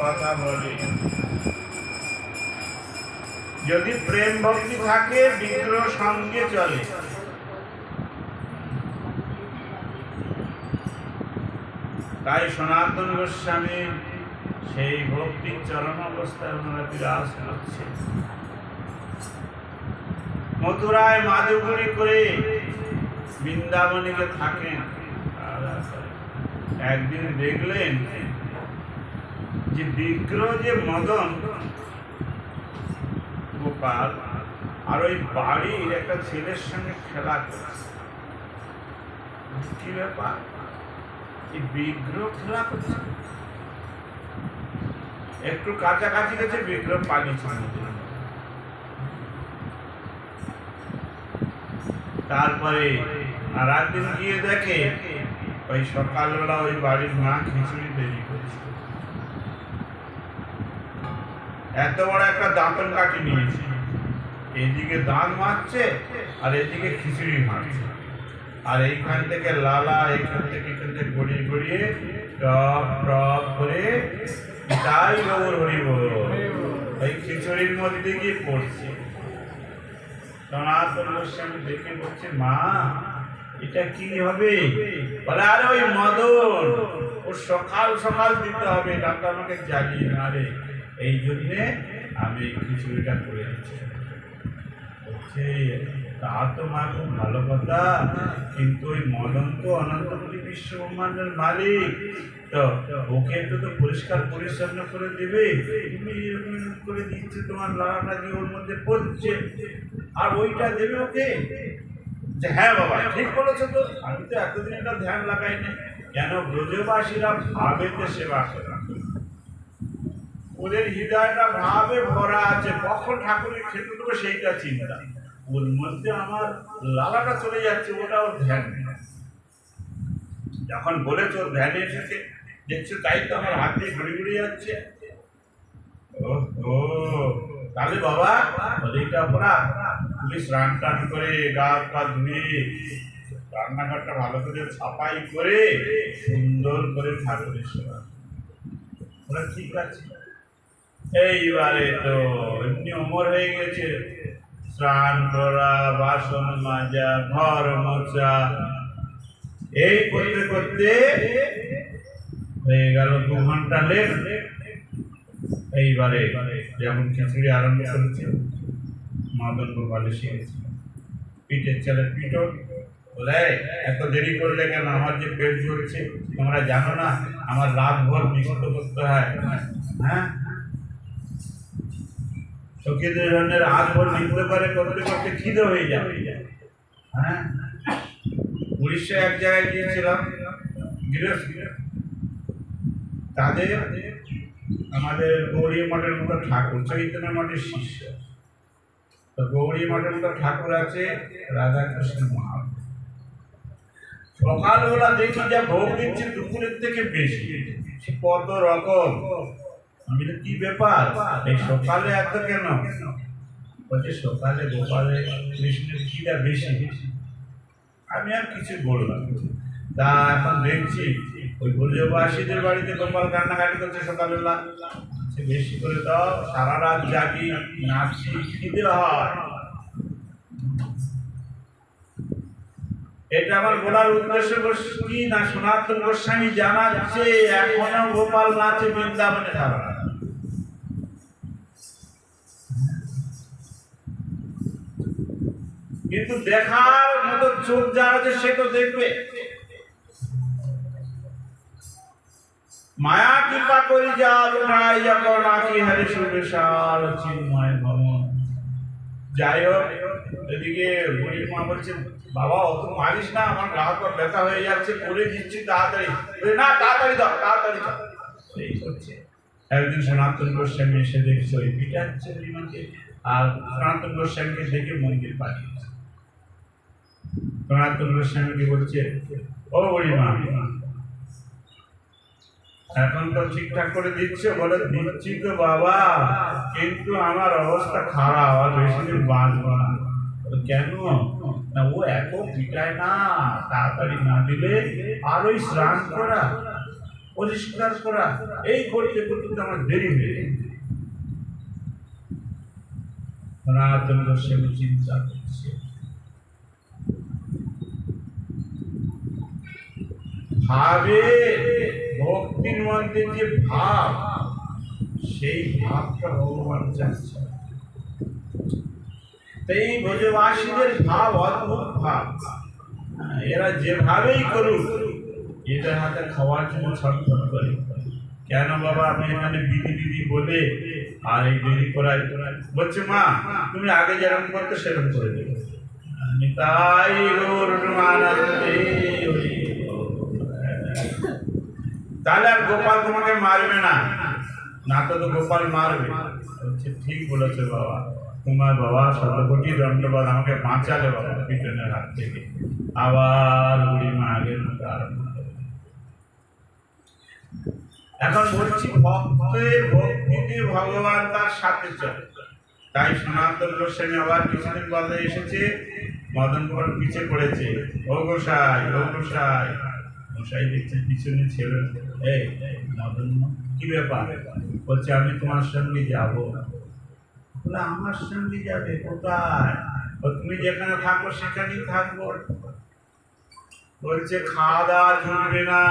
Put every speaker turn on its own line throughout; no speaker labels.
কথা বলে। যদি প্রেম ভক্তি থাকে বিগ্রহ সঙ্গে চলে। তাই সনাতন গোস্বামী সেই ভক্তির চরম অবস্থায় ওনারা বিরাজ করছে। মথুরায় মাদুগুড়ি করে বৃন্দাবনীকে থাকেন। একদিন দেখলেন যে বিগ্রহ যে মদন গোপাল আর ওই বাড়ির একটা ছেলের সঙ্গে খেলা করছে। কি ব্যাপার, এই বিগ্রহ খেলা করছে, একটু কাছাকাছি গেছে বিগ্রহ পালিয়েছে। তারপরে আর একদিন গিয়ে দেখে ওই সকালবেলা ওই বাড়ির মা খিচুড়ি তৈরি করেছে। এত বড় একটা দাঁতন কাঠি নিয়েছে, এইদিকে দাঁত মারছে আর এদিকে খিচুড়ি মারছে, আর এইখান থেকে লালা এইখান থেকে গড়িয়ে গড়িয়ে টপ টপ করে তাই গৌর হরিব ওই খিচুড়ির মধ্যে গিয়ে পড়ছে। সনাতন গোস্বামী দেখে বলছে, মা এটা কি হবে? বলে, আরে ওই মদন, ও সকাল সকাল দিতে হবে, ডাক্তার আমাকে জ্বালিয়ে মারে, এই জন্যে আমি খিচুড়িটা করে দিচ্ছি। তা তো মা খুব ভালো কথা, কিন্তু ওই মদন তো অনন্তপুরী বিশ্ব ব্রহ্মাণ্ডের মালিক, তো ওকে একটু তো পরিষ্কার পরিচ্ছন্ন করে দেবে। তুমি এরকম করে দিচ্ছে, তোমার লালাটা দিয়ে ওর মধ্যে পড়ছে, আর ওইটা দেবে ওকে? যে হ্যাঁ বাবা ঠিক বলেছো তো, আমি তো এতদিন এটা ধ্যান লাগাই না। কেন? ব্রজবাসীরা ভাবেতে সেবা করে, ওদের হৃদয়টা ভাবে ভরা আছে, কখন ঠাকুরের খেতে দেবো সেইটা চিন্তা। ওর মধ্যে আমার লালাটা চলে যাচ্ছে, ওটা ওর ধ্যান নেই। যখন বলেছো ধ্যানে এসেছে, দেখছো তাই তো আমার হাত দিয়ে ঘুরে ঘুরে যাচ্ছে। ও তাহলে বাবা এইটা অপরাধ, তুমি স্নান টান করে গা পা ধুয়ে রান্নাঘরটা ভালো করে ছাপাই করে সুন্দর করে ঠাকুরের সেবা। ওরা ঠিক আছে। এইবারে তো এমনি অমর হয়ে গেছে, স্নান করা, বাসন মাজা, ঘর মোছা, এই করতে করতে হয়ে গেল 2 ঘন্টা লেট। এইবারে যখন খিচুড়ি আরম্ভ করেছে, মদন গোপাল এসে গেছে, পিঠের চালের পিঠো। বলে, এত দেরি করলে কেন? আমার যে পেট জ্বলছে, তোমরা জানো না আমার রাত ভর নিষিদ্ধ করতে হয়। হ্যাঁ, সখীদের জন্য রাত ভর নিষিদ্ধ করে করতে করতে খিদে হয়ে যাবে। হ্যাঁ, উড়িষ্যা এক জায়গায় গিয়েছিলাম, গৃহস্থ তাদের আমাদের গৌরী মঠের মতো ঠাকুর, চৈতন্য মঠের শিষ্য। তো গৌরী মঠের মতো ঠাকুর আছে রাধাকৃষ্ণ মহাপ্রভু। সকালবেলা দেখি যা ভোগ দিচ্ছে দুপুরের থেকে বেশি, সে কত রকম। আমি তো কি ব্যাপার, এই সকালে এত কেন? বলছে সকালে গোপালে কৃষ্ণের খিদা বেশি। আমি আর কিছু বললাম। তা এখন দেখছি ওই ব্রজবাসীদের বাড়িতে গোপাল কান্নাকাটি করছে সকালবেলা, সে বেশি করে দাও, সারা রাত জাগি, নাচি, খিদে হয়। এটা আমার বলার উদ্দেশ্য কি না, সনাতন গোস্বামী জানাচ্ছে এখনো গোপাল নাচে বৃন্দাবনে সারা রাত। কিন্তু দেখার মতো চোখ যার আছে সে তো দেখবে। মায়া কৃপা করি জাল উঠাই যখন আঁকি হারে সুবিশাল চিন্ময় ভ্রমণ। যাই হোক, এদিকে বুড়ির মা বলছে, বাবা অত মারিস না, আমার গা হাত ব্যথা হয়ে যাচ্ছে, করে দিচ্ছি তাড়াতাড়ি। না, তাড়াতাড়ি দাও, তাড়াতাড়ি দাও। এই করছে। একদিন সনাতন গোস্বামী এসে দেখছে ওই পিটাচ্ছে বুড়িমাকে, আর সনাতন গোস্বামীকে দেখে মন্দির পাঠিয়েছে। সনাতন গোস্বামীকে বলছে, ও বুড়িমা, এখন তো ঠিকঠাক করে দিচ্ছে? বলে, দিচ্ছি তো বাবা, কিন্তু আমার অবস্থা খারাপ, আর বেশি দিন বাঁচবো না। কেন? না, ও এত পিটায় না, তাড়াতাড়ি না দিলে আর ওই স্নান করা, পরিষ্কার করা, এই করতে করতে তো আমার দেরি হয়ে যায়। সনাতন গোস্বামী চিন্তা করছে, ভাবে ভক্তির মধ্যে যে ভাব, সেই ভাবটা ভগবান চাচ্ছে। এই ব্রজবাসীদের ভাব অদ্ভুত ভাব, এরা যেভাবেই করুক এদের হাতে খাওয়ার জন্য ছটফট করে। কেন বাবা আমি এখানে বিধি বিধি বলে আর এই দেরি করাই বলছে, মা তুমি আগে যেরকম করতে সেরকম করে দেবে। নিতাই গৌর প্রেমানন্দে হরি বল। তাহলে আর গোপাল তোমাকে মারবে না, না তো গোপাল মারবে। বলছে ঠিক বলেছে বাবা, তোমার বাবা শতকোটি দণ্ডবাদ, আমাকে বাঁচালে বাবা পিছনের হাত থেকে। আবার বুড়িমা আগের মতো আরম্ভ করে। এখন বলছি ভক্তের ভক্তিতে ভগবান তার সাথে চলে। তাই সনাতন গোস্বামী আবার কিছুদিন বাদে এসেছে, মদন মোহন পিছে পড়েছে, ও গোসাই ও গোসাই। গোসাই দেখছে পিছনে ছেলে, এই মদন মোহন কি ব্যাপার? বলছে আমি তোমার সঙ্গে যাবো। বলে আমার সঙ্গে যাবে কোথায়? তুমি যেখানে থাকো সেখানেই থাকবো। বলছে খাওয়া দাওয়া চলবে না,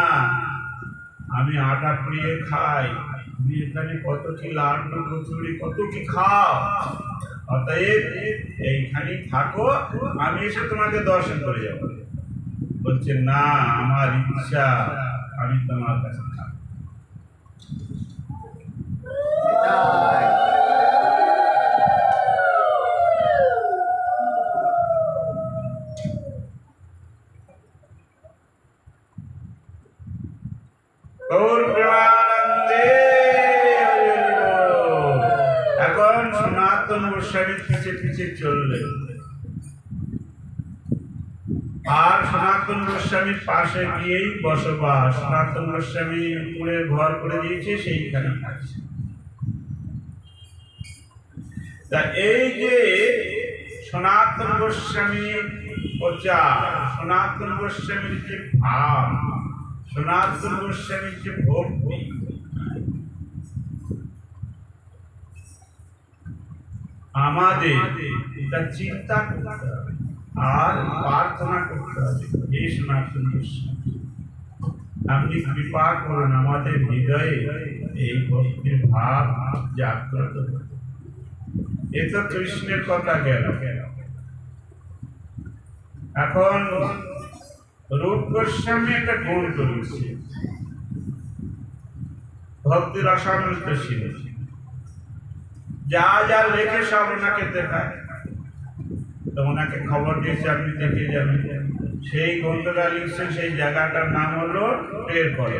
আমি আটা পুড়িয়ে খাই, তুমি এখানে কত কি লাড্ডু কচুরি কত কি খাও, অতএব এইখানেই থাকো, আমি এসে তোমাকে দর্শন করে যাব। বলছে না, আমার ইচ্ছা আমি তোমার কাছে থাকবো। এখন সনাতন গোস্বামীর পিছে পিছে চললে, আর সনাতন গোস্বামীর পাশে গিয়েই বসবাস। সনাতন গোস্বামী উপরে ঘর করে দিয়েছে, সেইখানে থাকছে। তা এই যে সনাতন গোস্বামীর প্রচার, সনাতন গোস্বামীর যে ভাব, সনাতন গোস্বামীর যে ভক্তি, আমাদের এটা চিন্তা করতে হবে আর প্রার্থনা করতে হবে। এই সনাতন গোস্বামী আপনি কৃপা করুন আমাদের হৃদয়ে এই ভক্তির ভাব জাগ্রত। এ তো কৃষ্ণের কথা গেল। এখন রূপ গোস্বামী একটা গুণ করেছে, ভক্তির অসামর্থ্য ছিল। যা যা লেখে সব ওনাকে দেখায়, তো ওনাকে খবর দিয়েছে আপনি দেখে যাবেন। সেই গ্রন্থটা লিখছেন, সেই জায়গাটার নাম হলো টের করে।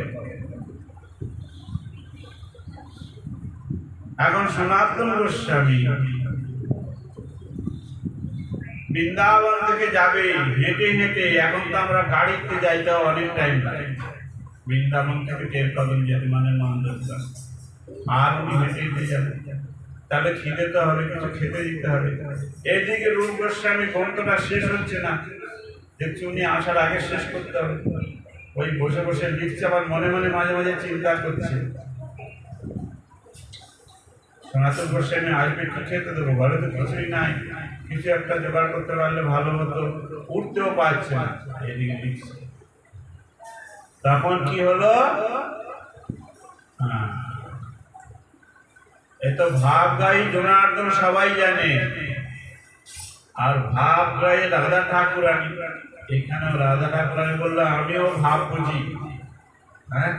এখন সনাতন গোস্বামী বৃন্দাবন থেকে যাবে হেঁটে হেঁটে, এখন তো আমরা গাড়িতে যাইতে অনেক টাইম লাগে, বৃন্দাবন থেকে টের কদম যেতে মানে নন্দনকানন, আর উনি হেঁটে হেঁটে যাবেন। তাহলে খিদে তো হবে, কিছু খেতে দিতে হবে। এইদিকে রূপ গোস্বামী গ্রন্থটা শেষ হচ্ছে না, দেখছি উনি আসার আগে শেষ করতে হবে। ওই বসে বসে লিখছে, আবার মনে মনে মাঝে মাঝে চিন্তা করছে, সনাতন গোস্বামী আসবে কি খেতে দেবো, ঘরে তো কিছুই নাই, কিছু একটা জোগাড় করতে পারলে ভালো হতো, উঠতেও পারছে না। এদিকে লিখছে, তখন কি হলো, এত ভাব গাই জনার্দন সবাই জানে, আর ভাব গাই রাধা ঠাকুরানী। এখানেও রাধা ঠাকুরানী বললো আমিও ভাব বুঝি। হ্যাঁ,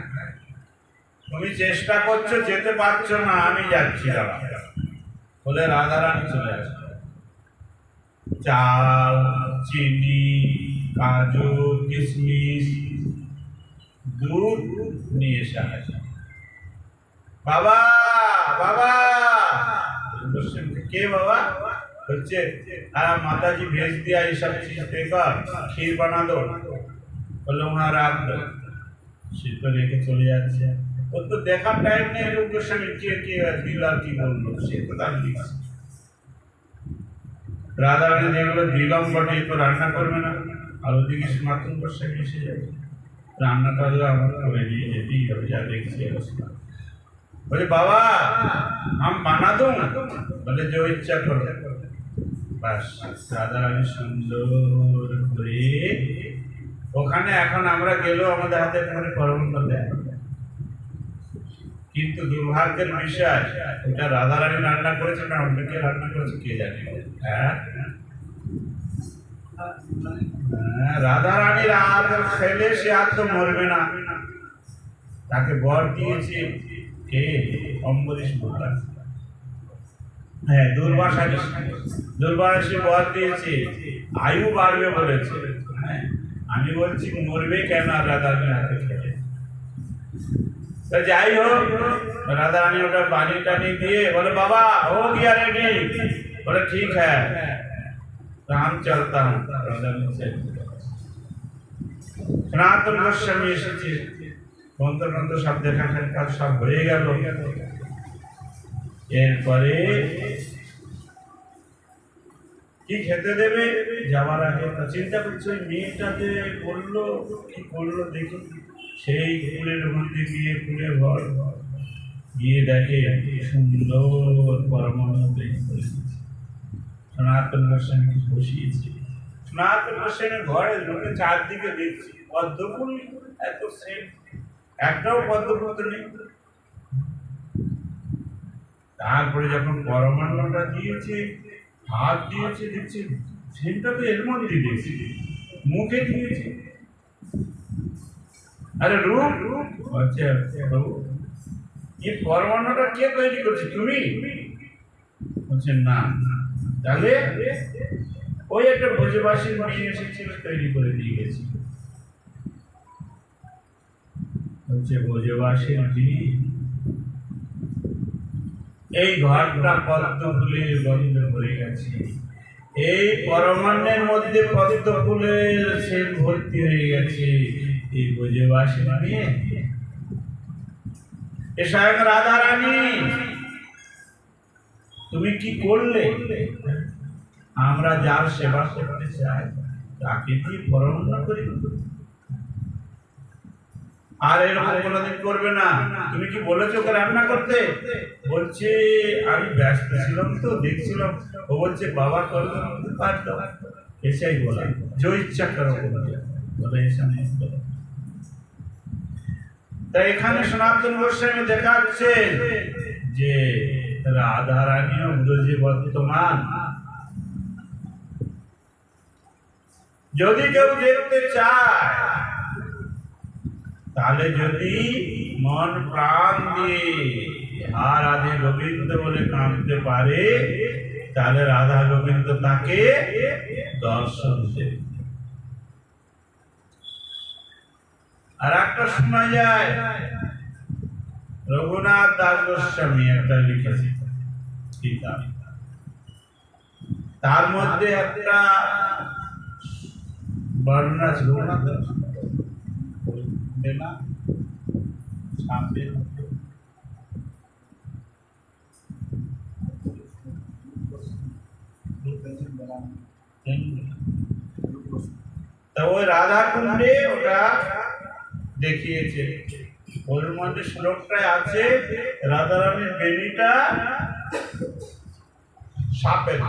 তুমি চেষ্টা করছো, যেতে পারছো না, আমি যাচ্ছি দাঁড়া। বলে রাধারানী চলে আসবে, চাল চিনি কাজু কিশমিশ দুধ নিয়ে এসে আসে। বাবা বাবা, কে বাবা? হচ্ছে माताजी भेज दिया, ये सब चीज देकर खीर बना दो। बोलो वहाँ राख दो, खीर को लेके चले जाते हैं। वो तो देखा टाइम नहीं, रूप गोस्वामी के दिला की बोल लो, से पता नहीं। राधा रानी देखलो दिलम बटे तो रान्ना करबे ना, আর ওদিকে সনাতন গোস্বামী এসে যাবে। রান্নাটা আমার করে দিয়ে যেতেই হবে, যা দেখছি অবস্থা। বলে বাবা আম বানা দো, বলে যে ইচ্ছা করো। বাস রাধারানী সুন্দর করে ওখানে, এখন আমরা গেলেও আমাদের হাতে এখানে পরমান্ন দেয়, কিন্তু দুর্ভাগ্যের বিষয় ওটা রাধারানী রান্না করেছে না অন্য কে রান্না করেছে কে জানে। হ্যাঁ, রাধারানীর আর খেলে সে আর তো মরবে না, তাকে বর দিয়েছে কে? অম্বরীশ মহারাজ। হ্যাঁ, দুর্বাসী বর দিয়েছে, আয়ু বাড়বে বলেছে। হ্যাঁ, আমি বলছি মরবে কেন আর রাধারানীর হাতে খেলে? তো যাই হোক, রাধারানী ওটা পানি টানি দিয়ে বলে বাবা हो गया रेडी, बोले ठीक है हम चलता हूँ। সনাতন গোস্বামী এসেছে, মন্ত্র সব দেখা সাক্ষাৎ সব হয়ে গেল। এরপরে কি খেতে দেবে যাওয়ার আগে চিন্তা করছে, ওই মেয়েটা যে বললো কি করলো দেখি। সেই ফুলের মধ্যে গিয়ে ফুলে ভর গিয়ে দেখে সুন্দর পরমানন্দ সনাতন গোস্বামীকে বসিয়েছে। সনাতন গোস্বামীর ঘরে ঢুকে চারদিকে দেখছি পদ্মফুল, এত সেম, একটাও পদ্মফুল তো নেই। তারপরে যখন পরমান্নটা দিয়েছে, হাত দিয়েছে, দেখছি সেটা তো এর মধ্যে দিয়েছে, মুখে দিয়েছে। আরে রূপ আচ্ছা প্রভু, এই পরমান্নটা কে তৈরি করছে, তুমি? বলছে না। তাহলে ওই একটা ব্রজবাসীর মেয়ে এসেছিল, তৈরি করে দিয়ে গেছি। বলছে ব্রজবাসীর মেয়ে, এই ঘরটা পদ্ম ফুলের গন্ধ ভরে গেছে, এই পরমান্নের মধ্যে পদ্ম ফুলের সেন ভর্তি হয়ে গেছে। এই ব্রজবাসী মেয়ে এ স্বয়ং রাধারানী, তুমি কি করলে? আমরা যার সেবা করতে চাই তাকে দিয়ে পরমান্ন করি, আর এরকম কোনোদিন করবে না। তুমি কি বলেছো ওকে রান্না করতে? বলছে আমি ব্যস্ত ছিলাম তো দেখছিলাম। ও বলছে বাবা করবে পারতো, এসেই বলা যে ইচ্ছা করো বলে এখানে। তাই এখানে সনাতন গোস্বামী দেখাচ্ছে যে রাধারানীও ব্রজে বর্তমান। যদি কেউ দেখতে চায় তাহলে যদি মন প্রাণ দিয়ে আর রাধে গোবিন্দ বলে কাঁদতে পারে, তাহলে রাধা গোবিন্দ তাকে দর্শন দেবে। আর একটা শোনা যায়, রঘুনাথ দাস গোস্বামী একটা লিখেছে কিতাব, তার মধ্যে একটা বর্ণনা ছিল না সাপের তা ওই রাধা কুণ্ডে ওটা দেখিয়েছে। ওর মধ্যে শ্লোকটায় আছে রাধারানীর বেনিটা সাপের।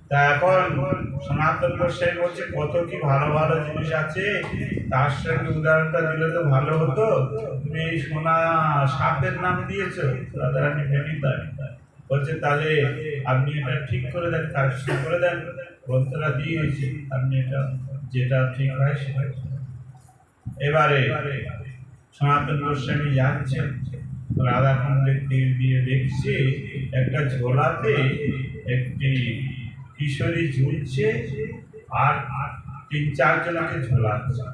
তা এখন সনাতন গোস্বামী বলছে কত কি ভালো ভালো জিনিস আছে, তার সঙ্গে উদাহরণটা দিলে তো ভালো হতো। তুমি এই সোনা সাপের নাম দিয়েছো রাধারানী বেনিতা। বলছে তাহলে আপনি এটা ঠিক করে দেন, কারেকশন করে দেন, গ্রন্থটা দিয়ে দিয়েছি, আপনি এটা যেটা ঠিক হয় সেটা। এবারে সনাতন গোস্বামী যাচ্ছেন রাধাকুণ্ডের তীর দিয়ে, দেখছে একটা ঝোলাতে একটি কিশোরী ঝুলছে আর ৩-৪ জনকে ঝোলাচ্ছে,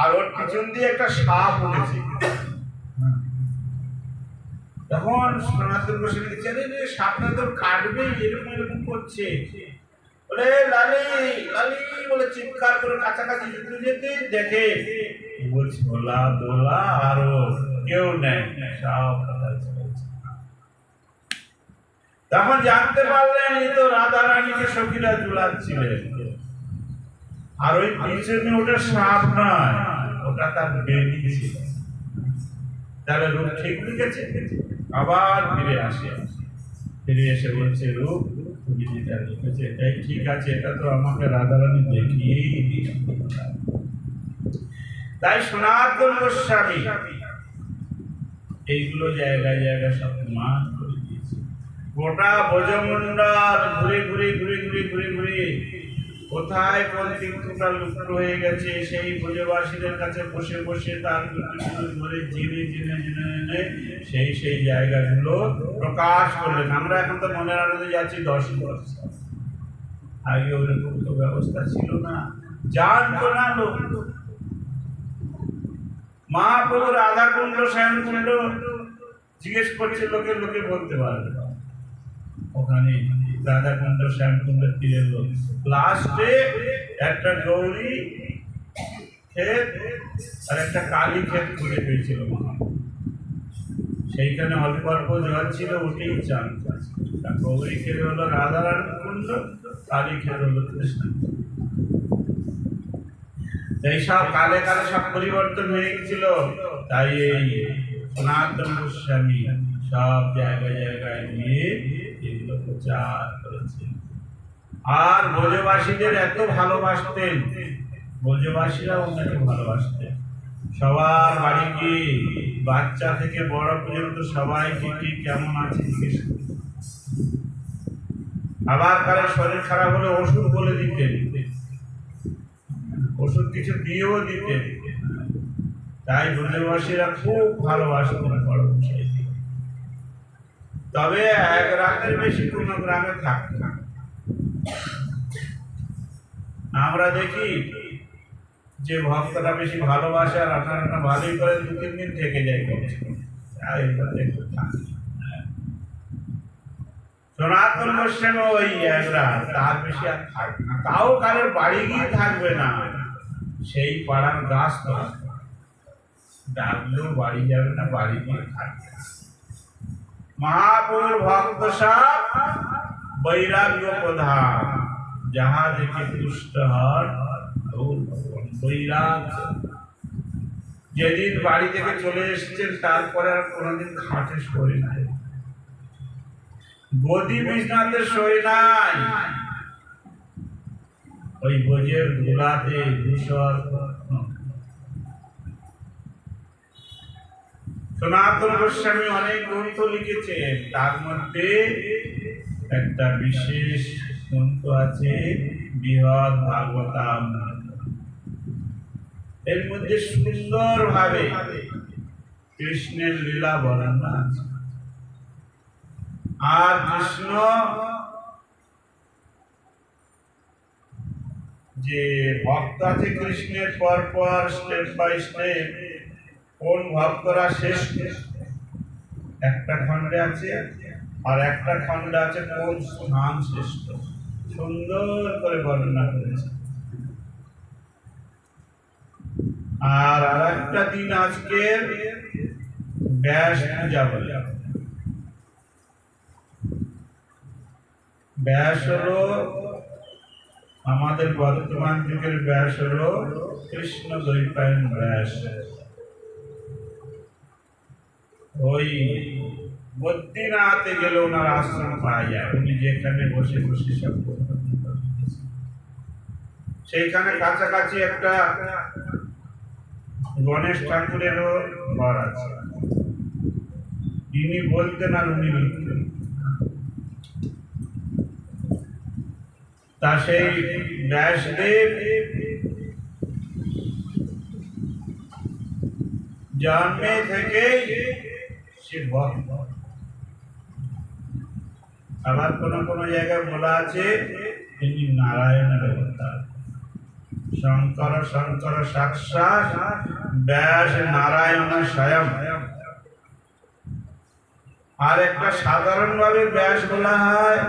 আর ওর পিছন দিয়ে একটা সাপ উঠেছে। তখন সনাতন গোস্বামী দেখছে সাপটা তো কাটবে, এরকম এরকম করছে। বলে লালি লালি বলে চিৎকার করে কাছাকাছি যেতে যেতে দেখে বলছে ভোলা দোলা আরো কেউ নেই, সব তখন জানতে পারলেন এই তো রাধারানীকে সখীরা ঝুলাচ্ছিলেন। আর ওই পিছনে ওটা সাপ নয়, ওটা তার বেনি ছিল। তাহলে রূপ ঠিক লিখেছে। আবার ফিরে আসে, ফিরে এসে বলছে রূপ তুমি যেটা লিখেছে এটাই ঠিক আছে, এটা তো আমাকে রাধারানী দেখিয়েই দিয়েছে। তাই সনাতন গোস্বামী এইগুলো জায়গায় জায়গায় সব মান করে দিয়েছে। গোটা ব্রজমণ্ডল ঘুরে ঘুরে ঘুরে ঘুরে ঘুরে ঘুরে কোথায় কোন তীর্থটা লুপ্ত হয়ে গেছে সেই ব্রজবাসীদের কাছে বসে বসে তার ধরে জেনে জেনে জেনে জেনে সেই সেই জায়গাগুলো প্রকাশ করলেন। আমরা এখন তো মনের আনন্দে যাচ্ছি দর্শন করছি, আগে ওরকম তো ব্যবস্থা ছিল না, জানতো না লোক। মহাপ্রভু রাধাকুণ্ড শ্যামকুণ্ড জিজ্ঞেস করছে, লোকে লোকে বলতে পারবে ওখানে রাধাকুণ্ড শ্যামকুণ্ডের তীরে লোক। লাস্টে একটা গৌরী ক্ষেত আর একটা কালী ক্ষেত খুঁজে পেয়েছিল মহাপ্রভু। সেইখানে অল্প অল্প জল ছিল, ওটাই চান। গৌরী ক্ষেত হলো রাধারানী কুণ্ড, কালী ক্ষেত হলো কৃষ্ণ। এইসব কালে কালে সব পরিবর্তন হয়ে গেছিল। তাই এই সনাতন গোস্বামী সব জায়গায় জায়গায় নিয়ে এগুলো প্রচার করেছে। আর ব্রজবাসীদের এত ভালোবাসতেন, ব্রজবাসীরাও ওনাকে ভালোবাসতেন। সবার বাড়ি গিয়ে বাচ্চা থেকে বড় পর্যন্ত সবাইকে কি কেমন আছে জিজ্ঞেস করতেন। আবার কারো শরীর খারাপ হলে ওষুধ বলে দিতেন, ওষুধ কিছু দিয়েও দিতেন। তাই ব্রজবাসীরা খুব ভালোবাসতেন বড় মশাইকে। তবে এক রাতের বেশি কোন গ্রামে থাকত না। আমরা দেখি যে ভক্তরা বেশি ভালোবাসে আর রান্না ভালোই করে 2-3 দিন থেকে যায়। সনাতন গোস্বামী ওই একরা, তার বেশি আর থাকবে না। তাও কারোর বাড়ি গিয়ে থাকবে না, সেই পাড়ার গাছ তো ডাকলেও বাড়ি যাবে না, বাড়ি গিয়ে থাকবে। মহাপুর ভক্ত সব বৈরাগ্য প্রধান, যাহা দেখে তুষ্ট হন বৈরাগ্য। যেদিন বাড়ি থেকে চলে এসেছেন তারপরে আর কোনোদিন খাটে শোয় নাই, গদি বিছনাতে শোয় নাই, ওই বোঝের ধুলাতে ধূসর। সনাতন গোস্বামী অনেক গ্রন্থ লিখেছেন, তার মধ্যে একটা বিশেষ গ্রন্থ আছে বৃহৎ ভাগবতাম। এর মধ্যে সুন্দর ভাবে কৃষ্ণের লীলা বর্ণনা আছে। আর কৃষ্ণ যে ভক্ত আছে কৃষ্ণের পর পর স্টেপ বাই স্টেপ কোন ভক্তরা শ্রেষ্ঠ একটা খণ্ডে আছে, আর একটা খণ্ডে আছে কোন স্থান শ্রেষ্ঠ, সুন্দর করে বর্ণনা করেছে। আর আরেকটা দিন আজকে ব্যাস পূজা বলে। ব্যাস হলো আমাদের বর্তমান যুগের ব্যাস হলো কৃষ্ণ দ্বৈপায়ন ব্যাস। ওই বদ্রীনাথে গেলে ওনার আশ্রম পাওয়া যায়, উনি যেখানে বসে বসে সব সেইখানে কাছাকাছি একটা গণেশ ঠাকুরেরও ঘর আছে। তিনি বলতেন আর উনি লিখতেন। তা সেই ব্যাসদেব জন্মে থেকে সে ভক্ত। আবার কোন কোন জায়গায় বলা আছে তিনি নারায়ণের অবতার। শঙ্কর শঙ্কর সাক্ষাৎ ব্যাস নারায়ণ স্বয়ং। আর একটা সাধারণ ভাবে ব্যাস বলা হয়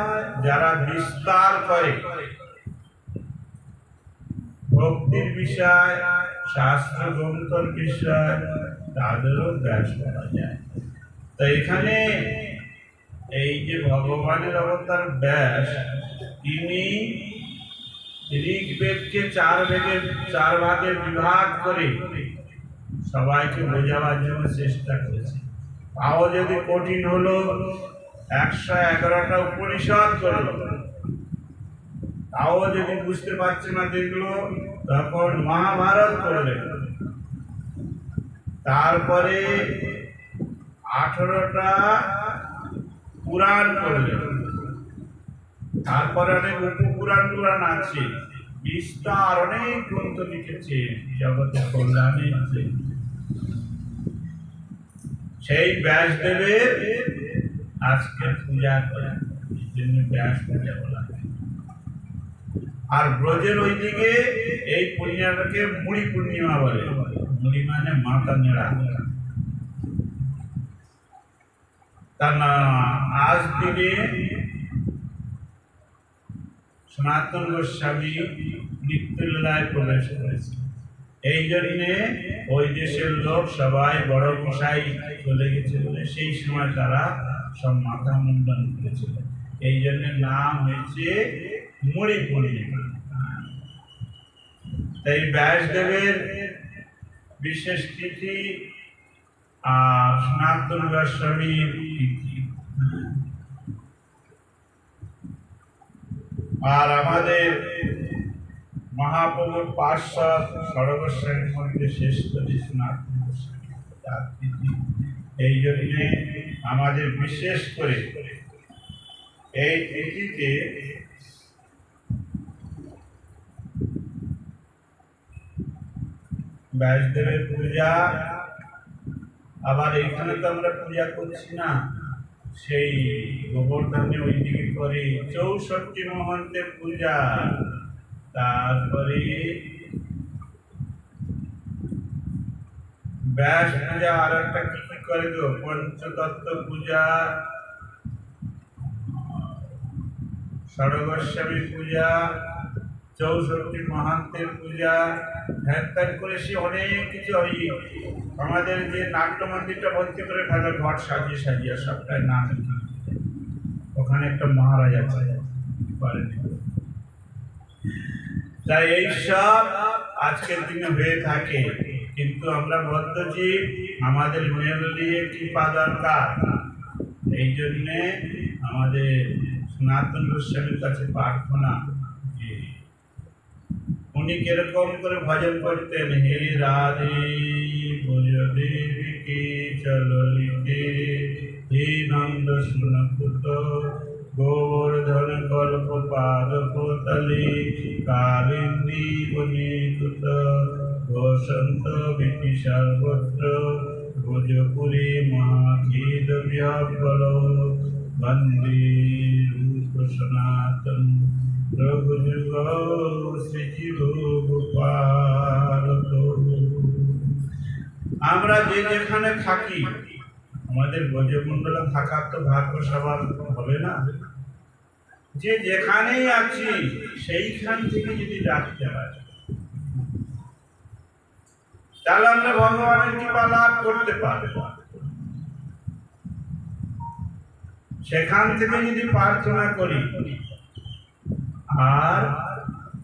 যারা বিস্তার করে ভক্তির বিষয়, শাস্ত্র গ্রন্থর বিষয়, তাদেরও ব্যাস বলা যায়। তো এখানে এই যে ভগবানের অবতার ব্যাস, তিনি ঋগ্বেদকে চার ভাগে বিভাগ করে সবাইকে বোঝাবার জন্য চেষ্টা করেছে। তাও যদি কঠিন হলো, 111টা উপনিষদ করলো, তাও যদি বুঝতে পারছে না দেখলো, তখন মহাভারত করলেন। তারপরে 18টা পুরাণ করলেন। তারপরে অনেক উপপুরাণ আছে, বিস্তার অনেক গ্রন্থ লিখেছে জগতের কল্যাণে। সেই ব্যাসদেবের আজকে পূজা করে, এই জন্য ব্যাস পূজা বলা হয়। আর ব্রজের ওইদিকে এই পূর্ণিমাটাকে মুড়ি পূর্ণিমা বলে। মুড়ি মানে মাথা নেড়া। তা না, আজ দিনে সনাতন গোস্বামী নিত্যলীলায় প্রবেশ করেছে। এই জন্যে ওই দেশের লোক সবাই বড় মশাই চলে গেছে বলে সেই সময় তারা সব মাথা মুন্ডন করেছিল। এই জন্য নাম হয়েছে মুড়ি পূর্ণিমা। তাই ব্যাসদেবের বিশেষ তিথি আর সনাতন গোস্বামীর তিথি। আর আমাদের মহাপ্রভুর পার্শ্বদ ষড়গোস্বামীর মধ্যে শ্রেষ্ঠ সনাতন গোস্বামী, তার তিথি। এই জন্যে আমাদের বিশেষ করে এই তিথিতে ব্যাসদেবের পূজা। আবার এখানে তো আমরা পূজা করছি না, সেই গোবর্ধনে ওইদিকে করে 64 মহন্তের পূজা। তারপরে ব্যাস পূজা, আর একটা কি কি করে গো, পঞ্চতত্ত্ব পূজা, ষড়গোস্বামী পূজা, 64 মহান্তের পূজা, ধ্যান করে সে অনেক কিছু। ওই আমাদের যে নাট্য মন্দিরটা ভর্তি করে ফেলে ঘট সাজিয়ে সাজিয়ে সবটাই নাম, ওখানে একটা মহারাজ আছে। তাই এইসব আজকের দিনে হয়ে থাকে, কিন্তু আমরা বদ্ধজীব, আমাদের মেনলি কৃপা দরকার। এই জন্যে আমাদের সনাতন গোস্বামীর কাছে প্রার্থনা, যে উনি কিরকম করে ভজন করতেন। হে রাধে ব্রজদেবীকে চললিতে, হে নন্দ সুনপুত গোবর্ধন কল্প পাদ কোতলে, কালিন্দী বনিকুত বসন্ত ভীতি সর্বত্র, ভোজপুরী মহাখেদ বিহ্বল, বন্দে রূপ সনাতন প্রভু যুগ শ্রীজীব গোপাল। আমরা যে যেখানে থাকি, আমাদের ব্রজমণ্ডলে থাকার তো ভাগ্য সবার হবে না। যে যেখানেই আছি সেইখান থেকে যদি ডাকতে পারি, তাহলে আমরা ভগবানের কৃপা লাভ করতে পারবো। সেখান থেকে যদি প্রার্থনা করি, আর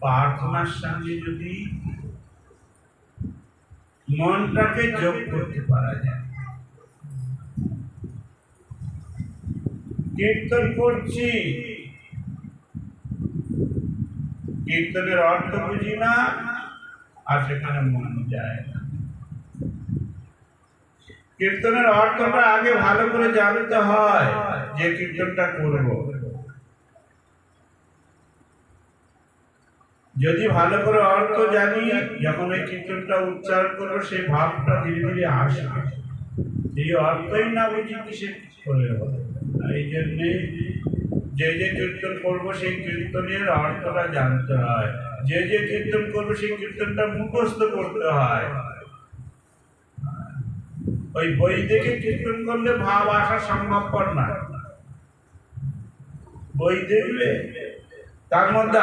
প্রার্থনার সঙ্গে যদি মনটাকে যোগ করতে পারা যায়। কীর্তন করছি, কীর্তনের অর্থ বুঝি না, আর সেখানে মন যায় না। কীর্তনের অর্থটা আগে ভালো করে জানতে হয়, যে কীর্তনটা করব। যদি ভালো করে অর্থ জানি, যখন এই কীর্তনটা উচ্চারণ করবো, সেই ভাবটা ধীরে ধীরে আসবে। এই অর্থই না বুঝি কিসে করে হবে। এই জন্যে যে যে কীর্তন করবো সেই কীর্তনের অর্থটা জানতে হয়। যে যে কীর্তন করবো সেই কীর্তনটা মুখস্থ করতে হয়। ওই বই দেখে কীর্তন করলে ভাব আসা সম্ভবপর না। বই দেখলে তার মধ্যে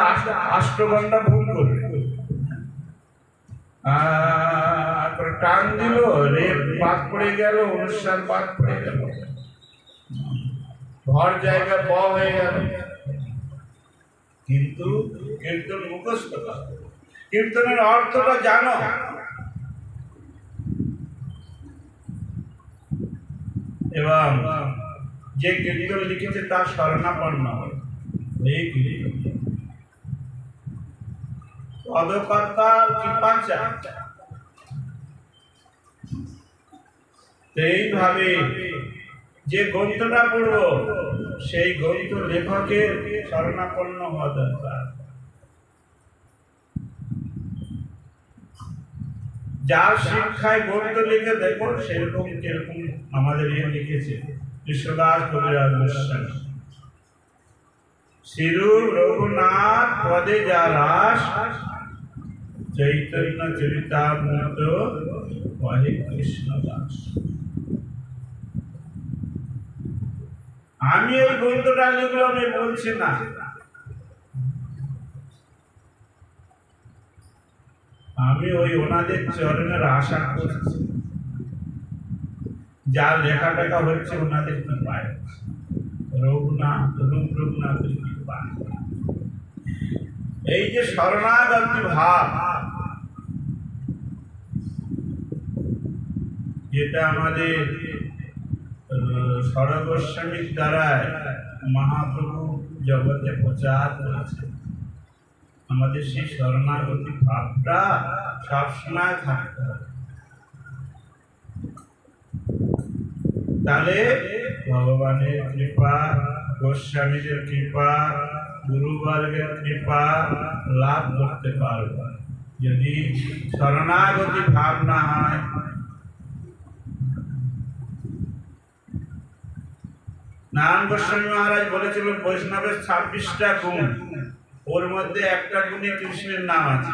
অষ্টগন্ধা ভুল করবে, টান দিল, রেপ বাদ পড়ে গেল, অনুষ্ঠান বাদ পড়ে গেল, ঘর জায়গা ব হয়ে গেল। কিন্তু কীর্তন মুখস্থ করো, কীর্তনের অর্থটা জানো। এবং যে কীর্তন লিখেছে তার শরণাপন্ন এই কীর্তন পদকর্তার কৃপা চাই। এইভাবে যে গ্রন্থটা পড়ব সেই গ্রন্থ লেখকের শরণাপন্ন হওয়া দরকার। যার শিক্ষায় গ্রন্থ লিখে দেখো সেরকম কিরকম আমাদের লিখেছে কৃষ্ণদাস কবিরাজ গোস্বামী। শ্রীরূপ রঘুনাথ পদে যা রাস, চৈতন্য চরিতামৃত কহে কৃষ্ণদাস। আমি এই গ্রন্থটা লিখলাম আমি বলছি না, আমি ওই ওনাদের চরণের আশা করছি। যার লেখা টেখা হচ্ছে ওনাদের কৃপায়, রঘুনাথ রঘুনাথের কৃপায়। এই যে শরণাগতি ভাব, যেটা আমাদের সরল গোস্বামীর দ্বারা মহাপ্রভু জগতে প্রচার করেছে, আমাদের সেই শরণাগতি ভাবটা সবসময় থাকতে হবে। তাহলে ভগবানের কৃপা, গোস্বামীদের কৃপা, গুরুবর্গের কৃপা লাভ করতে পারব। যদি শরণাগতি ভাব না হয়, নারায়ণ গোস্বামী মহারাজ বলেছিল বৈষ্ণবের 26টা গুণ, ওর মধ্যে একটা গুণে কৃষ্ণের নাম আছে।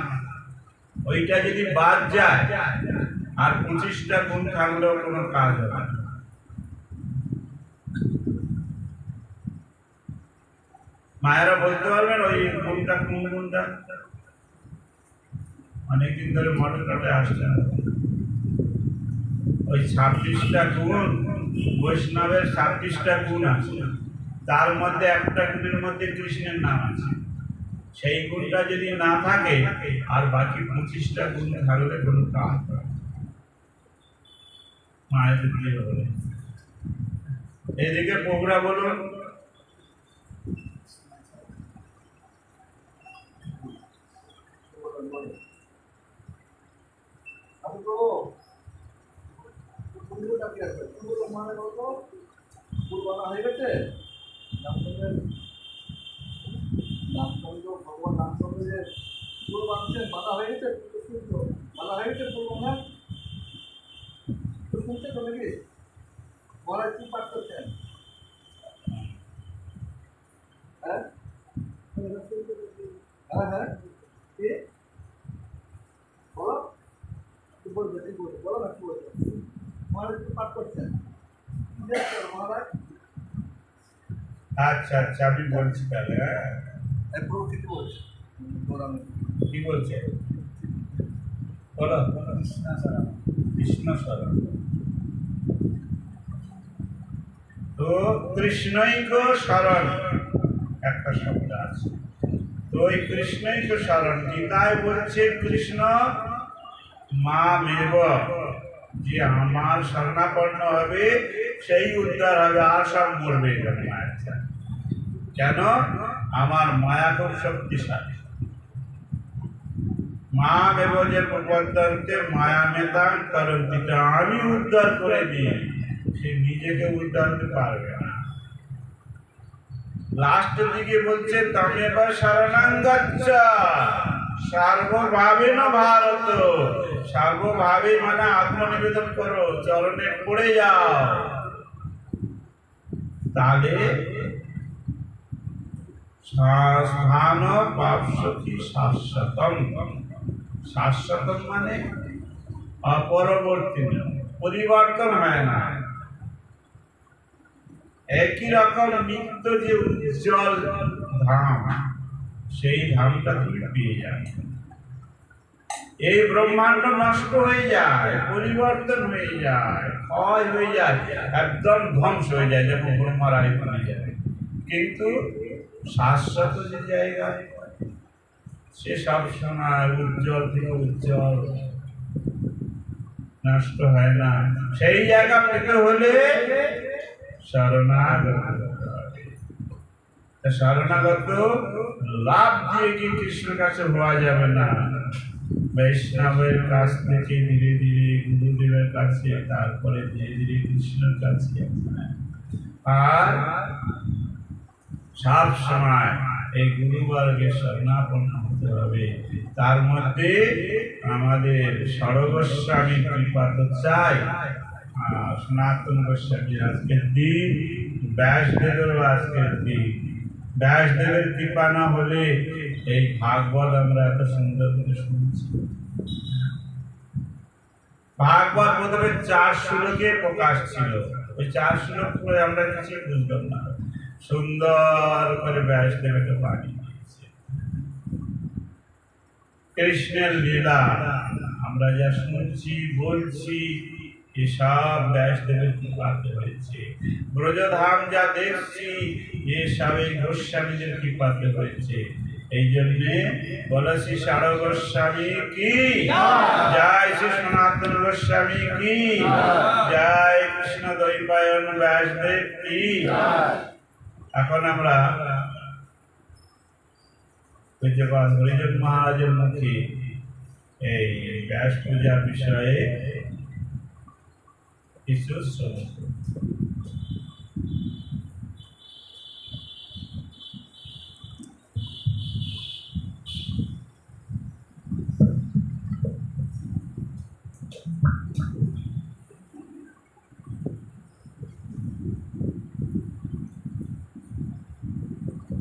ওইটা যদি বাদ যায় আর 25টা গুণ থাকলেও কোনো কাজ হবে না। মায়েরা বলতে পারবেন ওই গুণটা কোন গুণটা? অনেকদিন ধরে মঠে আসছে না। ওই 26টা গুণ, বৈষ্ণবের 26টা গুণ আছে, তার মধ্যে একটা গুণের মধ্যে কৃষ্ণের নাম আছে। সেই গুণটা যদি না থাকে আর বাকি 25টা গুণ থাকলে কোনো কাজ হবে না। মায়ের দিকে বলে এদিকে প্রভুরা বলুন। আচ্ছা আচ্ছা, আমি বলছি তাহলে। কি বলছে বলো? কৃষ্ণ শরণ। তো কৃষ্ণৈক শরণ একটা শব্দ আছে, তো ওই কৃষ্ণৈক শরণ গীতায় বলছে কৃষ্ণ মা মেব, যে আমার শরণাপন্ন হবে সেই উদ্ধার হবে, আর সব মরবে। কেন? আমার মায়া খুব শক্তিশালী। মা মেব যে প্রবর্তন্তে মায়া মেতাং করন্তি, আমি উদ্ধার করে দিই, সে নিজেকে উদ্ধার করতে পারবে না। লাস্টের দিকে বলছে তমেব শরণং গচ্ছ সর্বভাবেন ভারত। সর্বভাবে মানে আত্মনিবেদন করো, চরণে পড়ে যাও, তাহলে স্থান প্রাপ্স্যতি শাশ্বতম। শাশ্বতম মানে অপরবর্তী, পরিবর্তন হয় না, একই রকম নিত্য যে উজ্জ্বল ধাম, সেই ধামটা তুমি পেয়ে যাবে। এই ব্রহ্মাণ্ড নষ্ট হয়ে যায়, পরিবর্তন হয়ে যায়, ক্ষয় হয়ে যায়, একদম ধ্বংস হয়ে যায়, যখন ব্রহ্মার আয়ু কমে যাবে। কিন্তু শাশ্বত যে জায়গা, সে সব সময় উজ্জ্বল থেকে উজ্জ্বল, নষ্ট হয় না। সেই জায়গা পেতে হলে শরণাগত, শরণাগত লাভ দিয়ে কি কৃষ্ণের কাছে হওয়া যাবে না। বৈষ্ণবের কাছ থেকে ধীরে ধীরে গুরুদেবের কাছে, তারপরে ধীরে ধীরে কৃষ্ণের কাছে। আর সব সময় এই গুরুবর্গের শরণাপন্ন হতে হবে। তার মধ্যে আমাদের সর্বস্বামী কৃপা তো চাই। সনাতন গোস্বামী আজকের দিন, ব্যাসদেবেরও আজকের দিন। ব্যাসদেবের কৃপা না হলে এই ভাগবত আমরা এত সুন্দর করে শুনছি। ভাগবত প্রথমে 4 শ্লোকে প্রকাশ ছিল, ওই 4 শ্লোক করে আমরা কিছু বুঝলাম না। সুন্দর করে ব্যাসদেবকে পাঠিয়ে দিয়েছে। কৃষ্ণের লীলা আমরা যা শুনছি বলছি, এসব ব্যাসদেবের কৃপাতে হয়েছে। ব্রজধাম যা দেখছি, এসব এই গোস্বামীদের কৃপাতে হয়েছে। এই জন্যে বলেছি সারো গোস্বামী কি জয়, শ্রী সনাতন গোস্বামী কি জয়, কৃষ্ণ দ্বৈপায়ন ব্যাসদেব কি। এখন আমরা পূজ্যপাদ হরিজন মহারাজের মুখে এই ব্যাস পূজার বিষয়ে কিছু শ্রবণ।